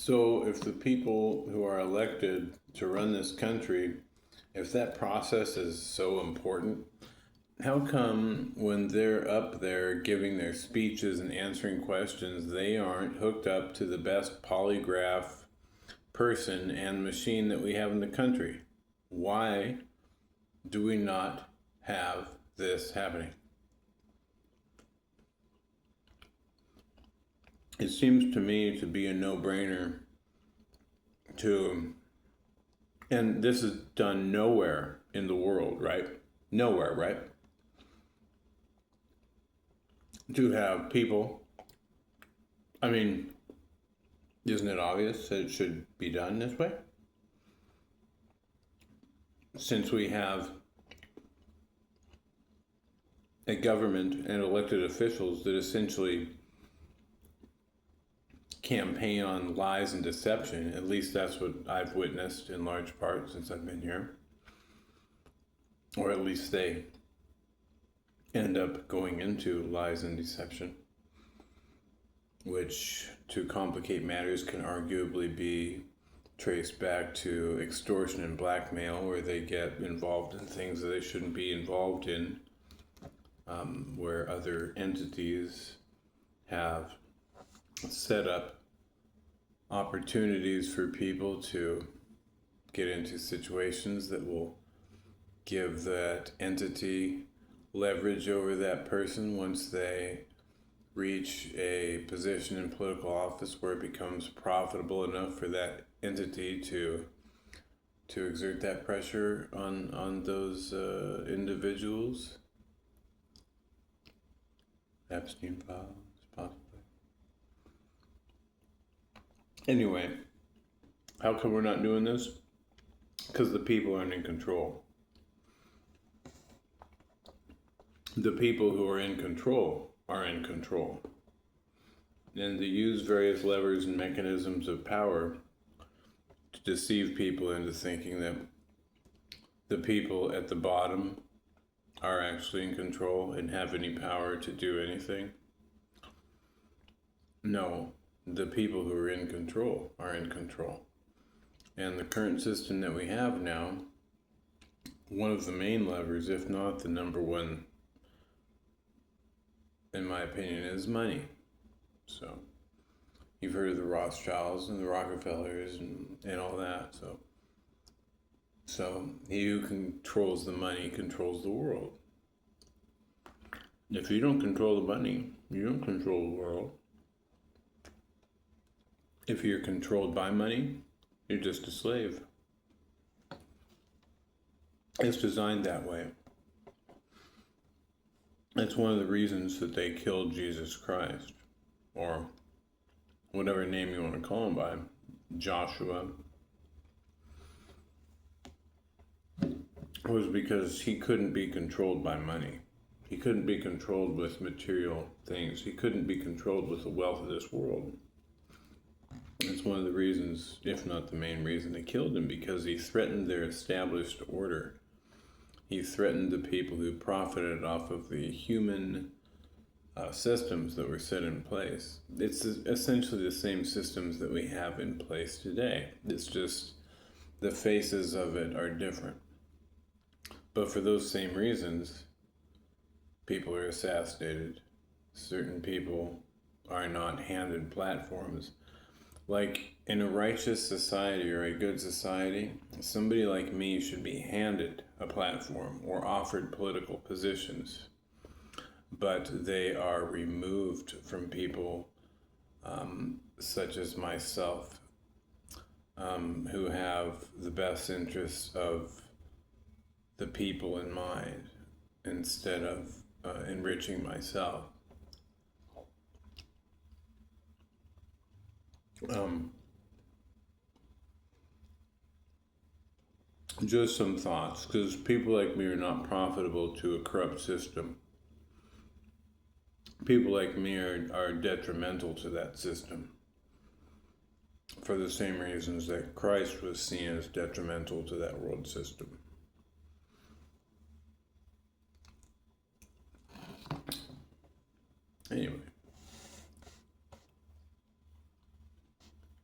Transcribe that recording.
So if the people who are elected to run this country, if that process is so important, how come when they're up there giving their speeches and answering questions, they aren't hooked up to the best polygraph person and machine that we have in the country? Why do we not have this happening? It seems to me to be a no-brainer to, and this is done nowhere in the world, right? Nowhere, right? To have people, I mean, isn't it obvious that it should be done this way? Since we have a government and elected officials that essentially campaign on lies and deception, at least that's what I've witnessed in large part since I've been here, or at least they end up going into lies and deception, which, to complicate matters, can arguably be traced back to extortion and blackmail, where they get involved in things that they shouldn't be involved in, where other entities have set up opportunities for people to get into situations that will give that entity leverage over that person once they reach a position in political office where it becomes profitable enough for that entity to exert that pressure on those individuals. Epstein files, possibly. Anyway, how come we're not doing this? Because the people aren't in control. The people who are in control are in control. And they use various levers and mechanisms of power to deceive people into thinking that the people at the bottom are actually in control and have any power to do anything. No, the people who are in control are in control. And the current system that we have now, one of the main levers, if not the number one, in my opinion, is money. So you've heard of the Rothschilds and the Rockefellers and all that. So he who controls the money controls the world. If you don't control the money, you don't control the world. If you're controlled by money, you're just a slave. It's designed that way. That's one of the reasons that they killed Jesus Christ, or whatever name you want to call him by, Joshua, was because he couldn't be controlled by money. He couldn't be controlled with material things. He couldn't be controlled with the wealth of this world. It's one of the reasons, if not the main reason, they killed him, because he threatened their established order. He threatened the people who profited off of the human systems that were set in place. It's essentially the same systems that we have in place today. It's just the faces of it are different. But for those same reasons, people are assassinated. Certain people are not handed platforms. Like in a righteous society or a good society, somebody like me should be handed a platform or offered political positions, but they are removed from people such as myself, who have the best interests of the people in mind instead of enriching myself. Just some thoughts, because people like me are not profitable to a corrupt system. People like me are detrimental to that system for the same reasons that Christ was seen as detrimental to that world system. Anyway.